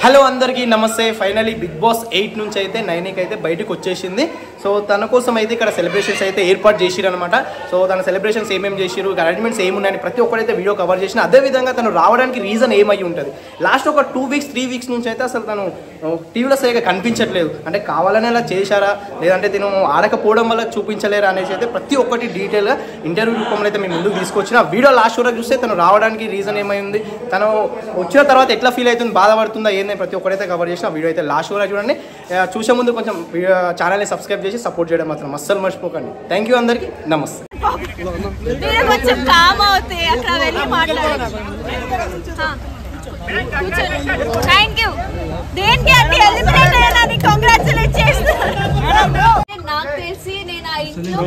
Hello అందరికీ నమస్తే. Finally big boss 8 నుంచి అయితే 9కి అయితే బయటకు వచ్చేసింది. సో తన కోసం అయితే ఇక్కడ సెలబ్రేషన్స్ అయితే ఏర్పాటు చేసిరు అనమాట. సో తన సెలబ్రేషన్స్ ఏమేమి చేసిరు, అరేంజ్మెంట్స్ ఏమున్నాయని ప్రతి ఒక్కరైతే వీడియో కవర్ చేసిన. అదేవిధంగా తను రావడానికి రీజన్ ఏమై ఉంటుంది, లాస్ట్ ఒక 2 వీక్స్ 3 వీక్స్ నుంచి అయితే అసలు తను టీవీలో సరిగా కనిపించట్లేదు. అంటే కావాలనే అలా చేశారా, లేదంటే తను ఆడకపోవడం వల్ల చూపించలేరా అనేసి అయితే ప్రతి ఒక్కటి డీటెయిల్గా ఇంటర్వ్యూ రూపంలో అయితే మేము ముందుకు తీసుకొచ్చిన. వీడియో లాస్ట్ వరకు చూస్తే తను రావడానికి రీజన్ ఏమైంది, తను వచ్చిన తర్వాత ఎట్లా ఫీల్ అవుతుంది, బాధపడుతుందా ఏందని ప్రతి ఒక్కరైతే కవర్ చేసిన. వీడియో అయితే లాస్ట్ వరకు చూడండి. చూసే ముందు కొంచెం ఛానల్ని సబ్స్క్రైబ్ చేసి సపోర్ట్ చేయడం మాత్రం అస్సలు మర్చిపోకండి. థ్యాంక్ యూ అందరికీ, నమస్తే. నాకు తెలిసి నేను ఆ ఇంట్లో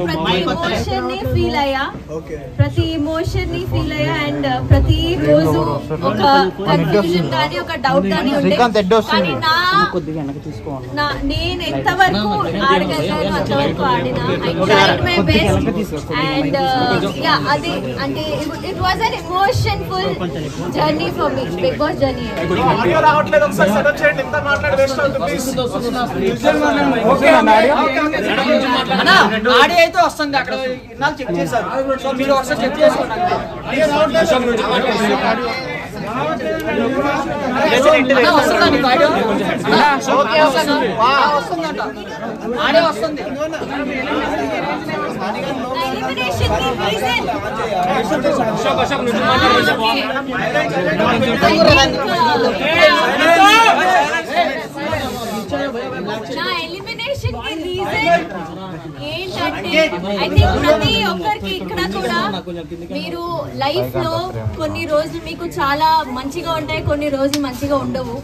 ప్రతి ఎమోషన్ ని ఫీల్ అయ్యా అండ్ ప్రతి రోజు ఒక కన్ఫ్యూజన్ కానీ ఒక డౌట్ కానీ ఉండే. కానీ నేను ఎంతవరకు ఆడగలిగాను అంతవరకు ఆడినా. I tried my best and అది అంటే it was an emotionful journey for me. Bigg Boss journey ఆడి అయితే వస్తుంది. అక్కడ నాకు చెక్ చేశారు. సో మీరు ఒకసారి చెక్ చేసుకోండి. ఆడే వస్తుంది. నా ఎలిమినేషన్ కి రీజన్ ఏంటంటే ఐ థింక్ ప్రతి ఒక్కరికి ఇక్కడ కూడా మీరు లైఫ్ లో కొన్ని రోజులు మీకు చాలా మంచిగా ఉంటాయి, కొన్ని రోజులు మంచిగా ఉండవు.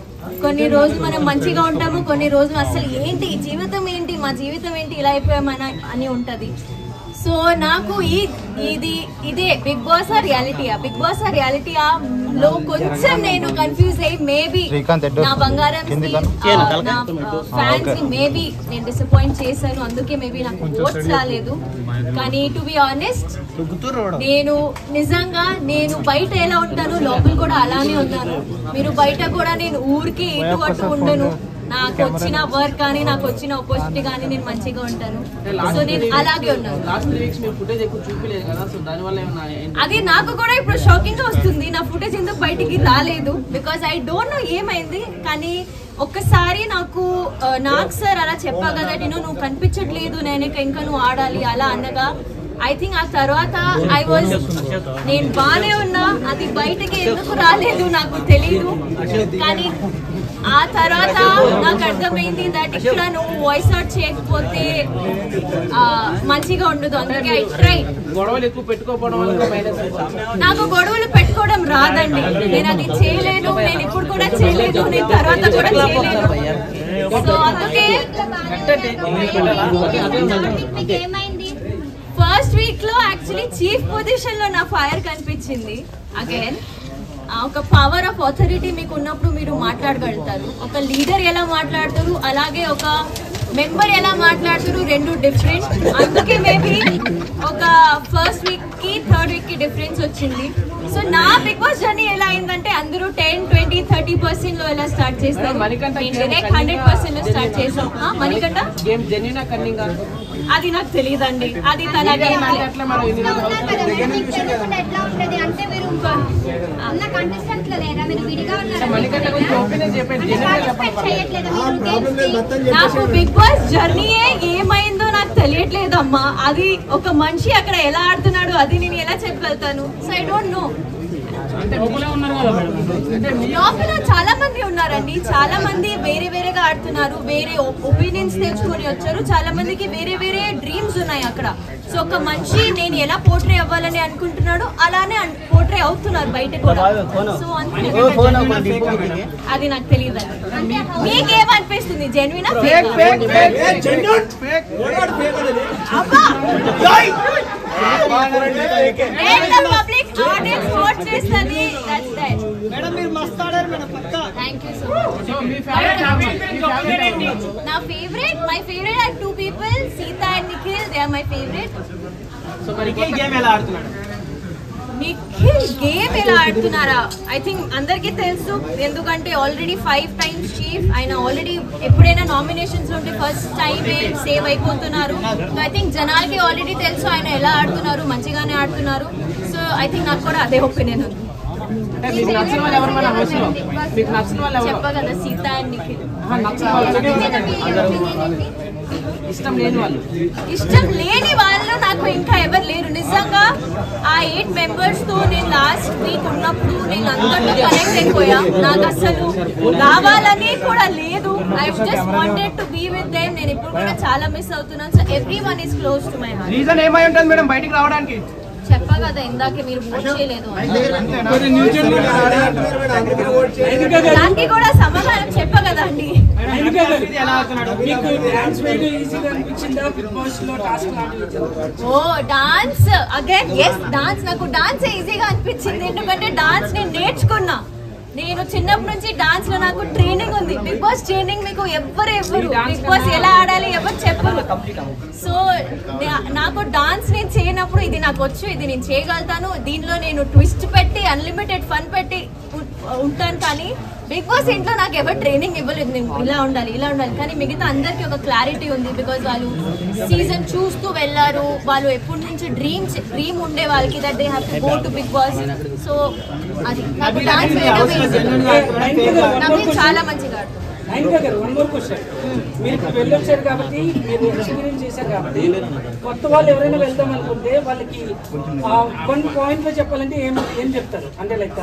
కొన్ని రోజులు మనం మంచిగా ఉంటాము, కొన్ని రోజులు అసలు ఏంటి జీవితం ఏంటి, మా జీవితం ఏంటి, ఇలా అయిపోయామని అని ఉంటది. సో నాకు ఇదే బిగ్ బాస్ బిగ్ బాస్ రియాలిటీయా లో కొంచెం నేను కన్ఫ్యూజ్ అయ్యి మేబీ నా బంగారం ఫ్యాన్స్ ని మేబీ నేను డిసప్పాయింట్ చేశాను. అందుకే మేబీ నాకు ఓట్స్ రాలేదు. కానీ టు బి ఆనెస్ట్ నేను నిజంగా బయట ఎలా ఉంటాను లోపల కూడా అలానే ఉన్నాను. మీరు బయట కూడా నేను ఊరికి ఇటు అటు ఉండను. నాకు వచ్చిన వర్క్ కానీ నాకు వచ్చిన ఆపర్చునిటీ కానీ నేను మంచిగా ఉంటాను. సో నేను అలాగే ఉన్నాను. అది నాకు కూడా ఇప్పుడు షాకింగ్ గా వస్తుంది. నా ఫుటేజ్ ఎందుకు బయటికి రాలేదు, బికాస్ ఐ డోంట్ నో ఏమైంది. కానీ ఒక్కసారి నాకు సార్ అలా చెప్పా కదా, నువ్వు కనిపించట్లేదు, ఇంకా నువ్వు ఆడాలి అలా అనగా ఐ థింక్ ఆ తర్వాత నేను బానే ఉన్నా. అది బయటకి ఎందుకు రాలేదు నాకు తెలీదు. కానీ ఆ తర్వాత నాకు అర్థమైంది దట్ ఇక్కడ నువ్వు వాయిస్ అవుట్ చేయకపోతే మంచిగా ఉండదు. అందుకే ఐ ట్రై. నాకు గొడవలు పెట్టుకోవడం రాదండి. నేను అది చేయలేను, నేను ఇప్పుడు కూడా చేయలేదు, నేను తర్వాత కూడా చేయలేను. సో అందుకే ఫస్ట్ వీక్ లో యాక్చువల్లీ చీఫ్ పొజిషన్ లో నా ఫైర్ కనిపించింది. అగైన్ ఒక పవర్ ఆఫ్ అథారిటీ మీకు ఉన్నప్పుడు మీరు మాట్లాడగలుగుతారు. ఒక లీడర్ ఎలా మాట్లాడతారు, అలాగే ఒక మెంబర్ ఎలా మాట్లాడతారు, రెండు డిఫరెంట్. అందుకే మేబీ ఒక ఫస్ట్ వీక్ కి థర్డ్ వీక్ కి డిఫరెన్స్ వచ్చింది. సో నా బిగ్ బాస్ జర్నీ ఎలా అయిందంటే అందరూ 10, 20, 30% లో ఎలా స్టార్ట్ చేస్తారు, 100% లో స్టార్ట్ చేసాం. మణికంఠ అది నాకు తెలియదండి. అది తనకే నాకు బిగ్ బాస్ జర్నీయే ఏమైందో నాకు తెలియట్లేదమ్మా. అది ఒక మనిషి అక్కడ ఎలా ఆడుతున్నాడు అది నేను ఎలా చెప్పగలుగుతాను. So I don't know. లోపల చాలా మంది ఉన్నారండి, చాలా మంది వేరే వేరేగా ఆడుతున్నారు, వేరే ఒపీనియన్స్ తెచ్చుకొని వచ్చారు. చాలా మందికి వేరే వేరే డ్రీమ్స్ ఉన్నాయి అక్కడ. సో ఒక మనిషి నేను ఎలా పోర్ట్రే అవ్వాలని అనుకుంటున్నాడు అలానే పోర్ట్రే అవుతున్నారు బయట కూడా. సో అది నాకు తెలియదు. మీకేమనిపిస్తుంది, జెన్యునా పబ్లిక్ ఆడియన్స్ ఓట్ చేస్తుంది. Thank you so much. My favorite are two people, Seetha and Nikhil. They are my favorite. So, Nikhil game ela aadunadu. Nikhil game ఎలా ఆడుతున్నారా ఐ థింక్ అందరికీ తెలుసు, ఎందుకంటే ఆల్రెడీ 5 times చీఫ్ ఆయన. ఆల్రెడీ ఎప్పుడైనా nominations ఉంటే first టైమే సేవ్ అయిపోతున్నారు. సో ఐ థింక్ జనాలకి ఆల్రెడీ తెలుసు ఆయన ఎలా ఆడుతున్నారు, మంచిగానే ఆడుతున్నారు. సో ఐ థింక్ నాకు కూడా అదే ఒపీనియన్ ఉంది. చెప్పా కదా సీత అండ్ నిఖిల్. ఇష్టం లేని వాళ్ళు నాకు ఇంకా ఎవరు లేరు నిజంగా. ఆ 8 members తో నేను లాస్ట్ వీక్ ఉన్నప్పుడు నేను అందరితో కనెక్ట్ అయిపోయా. నాకు అసలు రావాలని కూడా లేదు. I just wanted to be with them. నేను ఇప్పుడు కూడా చాలా మిస్ అవుతున్నాను. So everyone is close to my heart. Reason ఏమై ఉంటుంది మేడం బయటికి రావడానికి? చెప్పా కదా ఇందాకే మీరు ఓట్ చేయలేదు దానికి కూడా సమాధానం చెప్పా కదా అండి. ఓ డాన్స్ అగైన్ ఎస్ డాన్స్. నాకు డాన్స్ ఈజీగా అనిపించింది ఎందుకంటే డాన్స్ నేను నేర్చుకున్నా. నేను చిన్నప్పటి నుంచి డాన్స్ లో నాకు ట్రైనింగ్ ఉంది. బిగ్ బాస్ ట్రైనింగ్ మీకు ఎవరు బిగ్ బాస్ ఎలా ఆడాలి ఎవరు చెప్పరు. సో నాకు డాన్స్ నేను చేయనప్పుడు ఇది నాకు వచ్చు, ఇది నేను చేయగలుగుతాను. దీనిలో నేను ట్విస్ట్ పెట్టి అన్లిమిటెడ్ ఫన్ పెట్టి ఉంటాను. కానీ బిగ్ బాస్ ఇంట్లో నాకు ఎవరు ట్రైనింగ్ ఇవ్వలేదు. నేను ఇలా ఉండాలి కానీ మిగతా అందరికి ఒక క్లారిటీ ఉంది. బికాజ్ వాళ్ళు సీజన్ చూస్తూ వెళ్ళారు. వాళ్ళు ఎప్పటి నుంచి డ్రీమ్ ఉండే వాళ్ళకి that they have to go to Bigg Boss. So అది నాకు డాన్స్ నాకు చాలా మంచిగా ఆడుతుంది. మీరు వెళ్ళొచ్చారు కాబట్టి మీరు ఎక్స్పీరియన్స్ చేశారు కాబట్టి కొత్త వాళ్ళు ఎవరైనా వెళ్దాం అనుకుంటే వాళ్ళకి కొన్ని పాయింట్లు చెప్పాలంటే ఏం చెప్తారు? అంటే లైక్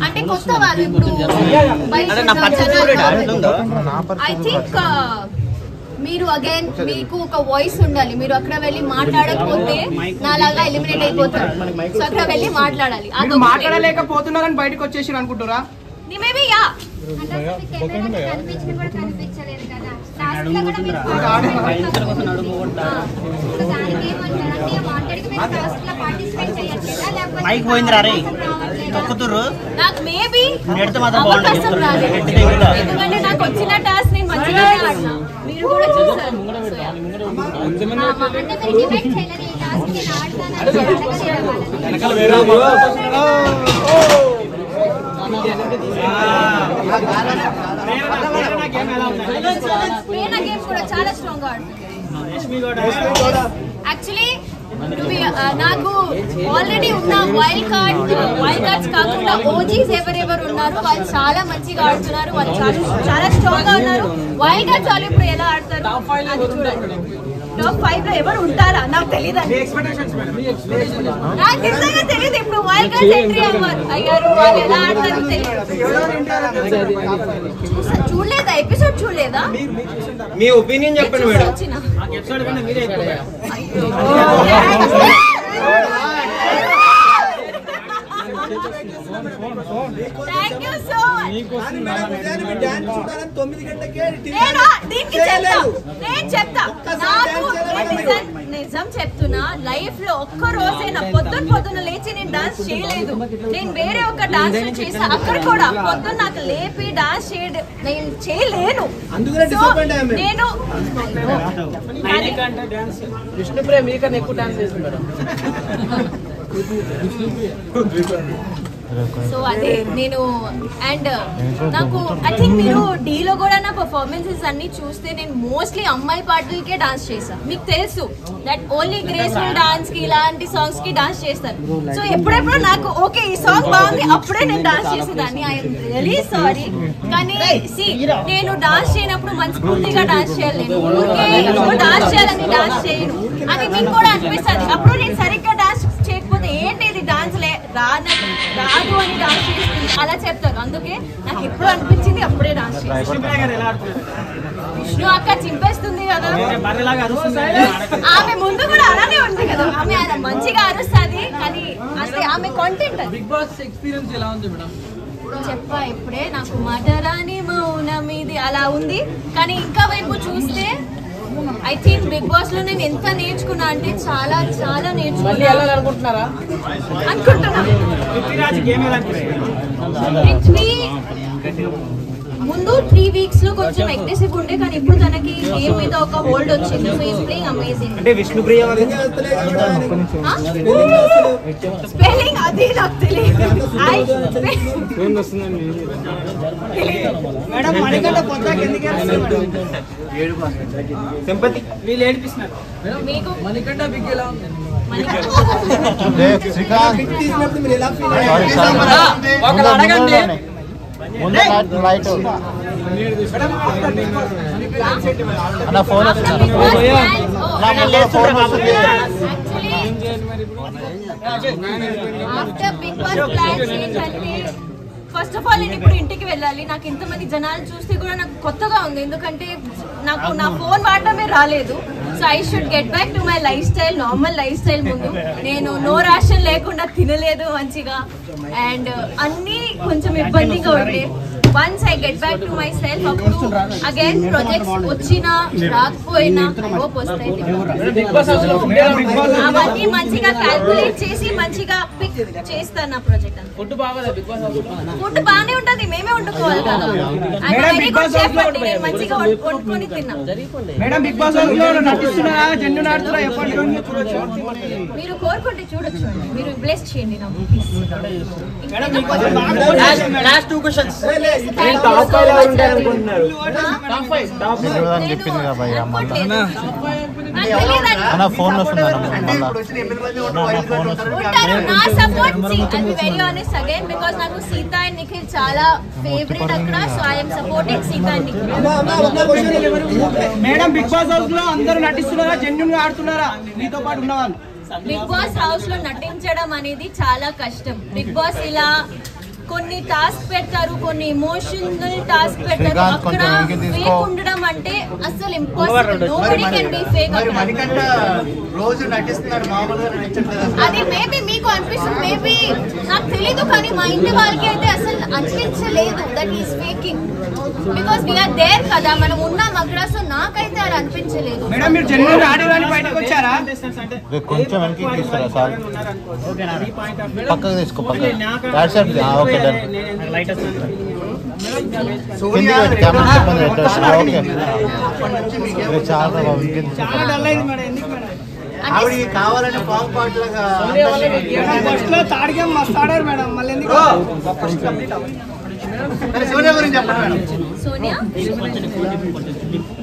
అంటే కొత్త వాళ్ళు ఇప్పుడు ఐ థింక్ మీరు అగైన్ మీకు ఒక వాయిస్ ఉండాలి. మీరు అక్కడ వెళ్ళి మాట్లాడకపోతే నాలాగా ఎలిమినేట్ అయిపోతారు. సో అక్కడ వెళ్ళి మాట్లాడాలి. మాట్లాడలేకపోతున్నారని బయటకు వచ్చేసి అనుకుంటారా? మేబీ యా నాకు మేబీ అవకాశం రాలేదు. ఎందుకంటే నాకు వచ్చిన టాస్క్ నేను మంచిగానే ఆడినా. మీరు కూడా చూసారు. గేమ్ కూడా చాలా స్ట్రాంగ్ గా ఆడుతుంది. యాక్చువల్లీ నాకు ఆల్రెడీ ఉన్న వైల్డ్ కార్డ్స్ కాకుండా ఓజీస్ ఎవరెవరు ఉన్నారు వాళ్ళు చాలా మంచిగా ఆడుతున్నారు. వాళ్ళు చాలా స్ట్రాంగ్ గా ఉన్నారు. వైల్డ్ కార్డ్స్ వాళ్ళు ఇప్పుడు ఎలా ఆడతారు అది చూడండి. టాప్ 5 లో ఎవరు ఉంటారా నాకు తెలియదు. నాకు నిజంగా తెలియదు. ఇప్పుడు వైల్డ్ కార్డ్స్ ఎంట్రీ అయ్యారు. వాళ్ళు ఎలా ఆడతారు తెలియదు. చూడలేదా ఎపిసోడ్? చూడలేదా? మీ ఒపీనియన్ చెప్పండి madam. Thank you so much. నేను చెప్తా నిజం చెప్తున్నా. లైఫ్ లో ఒక్క రోజైనా పొద్దున లేచి నేను డాన్స్ చేయలేదు. నేను వేరే ఒక డాన్స్ చేసా. అక్కడ కూడా పొద్దున్న నాకు లేపి డాన్స్ నేను చేయలేను. నేను విష్ణుప్రియ మీకన్నా ఎక్కువ డాన్స్ చేస్తున్నారు. సో అదే నేను అండ్ నాకు ఐ థింక్ మీరు డీలో కూడా నా పర్ఫార్మెన్సెస్ అన్ని చూస్తే నేను మోస్ట్లీ అమ్మాయి పాటలకే డాన్స్ చేశాను. మీకు తెలుసు దట్ ఓన్లీ గ్రేస్ఫుల్ డాన్స్ కి ఇలాంటి సాంగ్స్ కి డాన్స్ చేస్తాను. సో ఎప్పుడెప్పుడు నాకు ఓకే ఈ సాంగ్ బాగుంది అప్పుడే నేను డాన్స్ చేసేదాన్ని. I'm really sorry. కానీ నేను డాన్స్ చేయనప్పుడు మనస్ఫూర్తిగా డాన్స్ చేయాలి. నేను ఊరికే డాన్స్ చేయాలని డాన్స్ చేయను అని మీకు కూడా అనిపిస్తుంది. అప్పుడు నేను సరిగ్గా డాన్స్ చేయకపోతే ఏంటి ఇది డాన్స్ రాదు అని డాన్స్ చేస్తుంది అలా చెప్తారు. అందుకే నాకు ఎప్పుడు అనిపించింది అప్పుడే డాన్స్ చేస్తాను. విష్ణు అక్క చింపేస్తుంది కదా. ఆమె ముందు కూడా అలానే ఉంది కదా. ఆమె మంచిగా అరుస్తుంది కానీ అంటే ఆమె కాంటెంట్. బిగ్ బాస్ ఎక్స్పీరియన్స్ ఎలా ఉంది మేడం? చెప్పా ఇప్పుడే నాకు మటరాని మౌనం ఇది అలా ఉంది. కానీ ఇంకా వైపు చూస్తే ఐ థింక్ బిగ్ బాస్ లో నేను ఎంత నేర్చుకున్నా అంటే చాలా నేర్చుకున్నా అనుకుంటున్నా. ముందు 3 వీక్స్ లో కొంచెం అగ్రెసివ్ ఉండే కానీ ఇప్పుడు తనకి గేమ్ మీద ఒక హోల్డ్ వచ్చింది. So is playing amazing. అంటే విష్ణుప్రియ స్పెల్లింగ్ అది నాకు తెలియదు. మేడం మణికంఠ పొద్దాక ఎందుకు ఏడుస్తున్నారు? సింపతి వీళ్ళు ఏడిపిస్తున్నారు. మీకు మణికంఠ బిగ్ ఎలా ఉంది? ఒకరు అడగండి. ఆఫ్టర్ బిగ్ బాస్ ప్లాన్స్ ఏంటంటే ఫస్ట్ ఆఫ్ ఆల్ నేను ఇప్పుడు ఇంటికి వెళ్ళాలి. నాకు ఇంతమంది జనాలు చూస్తే కూడా నాకు కొత్తగా ఉంది, ఎందుకంటే నాకు నా ఫోన్ వాడటమే రాలేదు. So I should get back to my life style, normal life style. ముందు నేను నో రేషన్ లేకుండా తినలేదు మంచిగా, అండ్ అన్నీ కొంచెం ఇబ్బందిగా ఉండే. Once I get back to my self, అప్పుడు అగైన్ ప్రాజెక్ట్స్ వచ్చినా రాకపోయినా హోప్ వస్తాయి. అవన్నీ మంచిగా క్యాల్కులేట్ చేసి మంచిగా పిక్ చేస్తాను నా ప్రాజెక్ట్. ఫుడ్ బాగా బిగ్ బాస్ ఫుడ్ బాగానే ఉంటది, మేమే వండుకోవాలి కదా. వెరీ గుడ్ షెఫ్ అండి, నేను మంచిగా వండుకొని తిన్నా. మేడం బిగ్ బాస్ లో నటిస్తున్నారా జెన్యున్ ఆడుతున్నారా ఎప్పటి నుంచి చూడొచ్చు? మీరు కోరుకుంటే చూడొచ్చు, మీరు బ్లెస్ చేయండి నా లాస్ట్ 2 క్వశ్చన్స్. నాకు సీత అండ్ నిఖిల్ చాలా ఫేవరెట్ అక్కడ. So I'm supporting Seetha and Nikhil. Madam Bigg Boss house లో అందరూ నటిస్తున్నారా జెన్యున్ గా ఆడుతున్నారా మీతో పాటు ఉన్న వాళ్ళు? బిగ్ బాస్ హౌస్ లో నటించడం అనేది చాలా కష్టం. బిగ్ బాస్ ఇలా కొన్ని టాస్క్ పెడతారు, కొన్ని ఎమోషనల్ టాస్క్ పెడతారు. అక్కడ ఫేక్ ఉండడం అంటే అసలు impossible. Nobody can be fake. రోజు నటిస్తున్నాడు, మామూలుగా నటించట్లేదు. అది మేబీ మీకు అనిపిస్తుంది, మేబీ నాకు తెలీదు, కానీ మా ఇంటి వాళ్ళకి అయితే అసలు అనిపించలేదు that is faking. Because we're there కదా, మనం ఉన్నాం అక్కడ. సో నాకైతే అది అనిపించలేదు. మేడం మీరు జెన్యున్ ఆడేవాళ్ళు బయటకు వచ్చారా? కొంచెం వెనక్కి తీసుకురా సార్, పక్కకు తీసుకో, పక్కకు. Okay done. చాలా డల్ అయింది మేడం. ఎందుకు మేడం? ఆవిడ కావాలని పాంగ్ పాట్ లాగా ఫస్ట్ లో థర్డ్ గేమ్ మస్తు ఆడారు మేడం, మళ్ళీ ఎందుకు? సోనియా గురించి చెప్పండి మేడం. సోనియా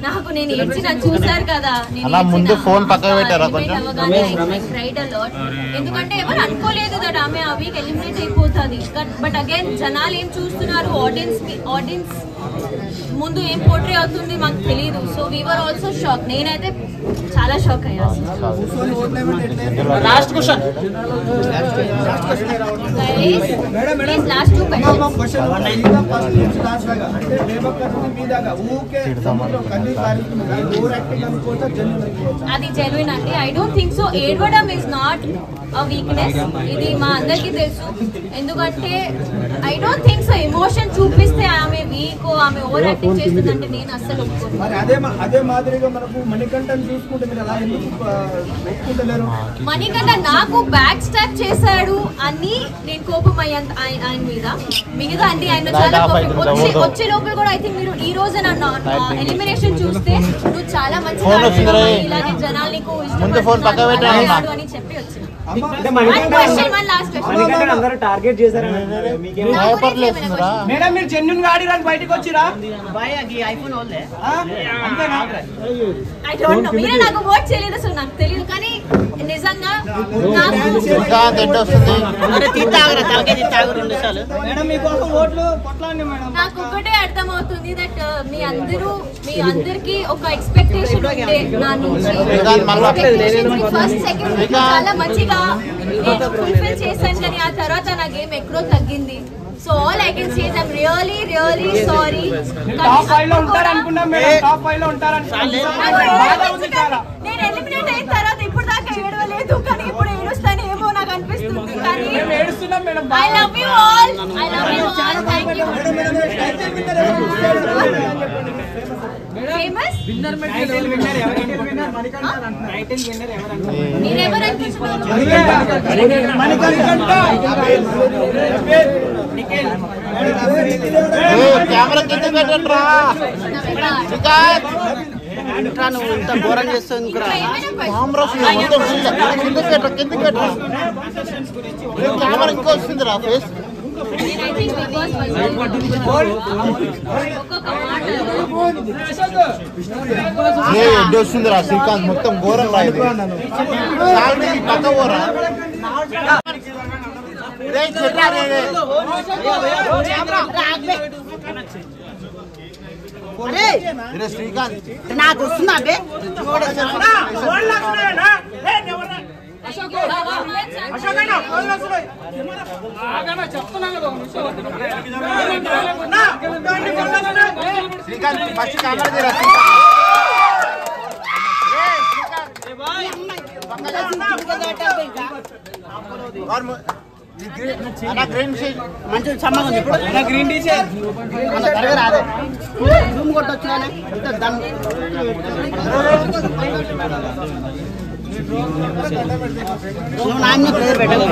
నాకు నేను ఏడ్చిన చూసారు కదా. అలా ముందు ఫోన్ పక్కన పెట్టారా కొంచెం? ఎందుకంటే ఎవరు అనుకోలేదు దట్ ఆమె ఆ వీక్ ఎలిమినేట్ అయిపోతుంది. బట్ అగైన్ జనాలు ఏం చూస్తున్నారు, ఆడియన్స్ ముందు ఏం పోర్ట్రే అవుతుంది మాకు తెలియదు. So we were also shock. నేనైతే చాలా షాక్ అయ్యా. Last question. లాస్ట్ 2 అది జెన్యున్ అండి. I don't think so. ఏడవడం ఇస్ నాట్ అ వీక్నెస్, ఇది మా అందరికి తెలుసు. ఎందుకంటే I don't think so emotion చూపిస్తే ఆమె వీక్, ఆమె ఓవర్ యాక్టింగ్ చేస్తుందంటే నేను అస్సలు ఒప్పుకోను. అదే మాదిరిగా మనకు మణికంఠని చూసుకుంటే మీరు అలా ఎందుకు ఒప్పుకుంటలేరు? మణికంఠ నాకు బ్యాక్ స్టాప్ చేశాడు అని నేను కోపం అయ్యాను ఆయన మీద. మిగతా అంటే ఆయన చాలా వచ్చే లోపల కూడా ఐ థింక్ మీరు ఈ రోజు ఎలిమినేషన్ చూస్తే నువ్వు చాలా మంచిగా ఇలాగే జనాలు నీకు ఇష్టపడుతున్నాడు అని చెప్పి వచ్చిన. మేడం మీరు జెన్యున్ గా ఆడిరాని బయటకు వచ్చిరా? ఐ డోంట్ నో, మీరే నాకు ఓట్ చేయలేదు సో నాకు తెలియదు. కానీ నిజంగా నాకు ఒకటే అర్థమవుతుంది దట్ మీ అందరికి ఒక ఎక్స్పెక్టేషన్ ఉంటే నా నుంచి. ఫస్ట్ సెకండ్ చాలా మంచిగా నేను ఫుల్ఫిల్ చేశాను, కానీ ఆ తర్వాత నా గేమ్ ఎక్కడో తగ్గింది. So all I can say I am really really sorry. Top 5 లో ఉంటారు అనుకున్నాం మేడం, టాప్ 5 లో ఉంటారు నేను ఎలిమినేట్ అయిన తర్వాత ఇప్పుడు దాకా ఏడవలేదు, కానీ ఇప్పుడు ఏడుస్తాను ఏమో నాకు అనిపిస్తుంది. కానీ ఏడుస్తున్నాం madam. I love you all. I love you all. Thank famous winner మీరెవరు అనుకుంటున్నారు? కెమెరా కింద పెట్టండి రా నువ్వు ఇంత ఘోరం చేస్తావు కిందకి పెట్టరా కెమెరా ఇంకా వస్తుంది రా ఫేస్ ఎడ్డు వస్తుంది రా శ్రీకాంత్ మొత్తం ఘోరం రా ఇది పక్క పోరా శ్రీకాంత్ నాకు వస్తుందా అబ్బే శ్రీకాంత్ ఫస్ట్ కెమెరా తీరా గ్రీన్ మంచి సమ్మగా ఉంది ఇప్పుడు గ్రీన్ టీ రాదే జూమ్ కొట్టొచ్చు కానీ నువ్వు నా మీద ప్రేయర్ పెట్టాలి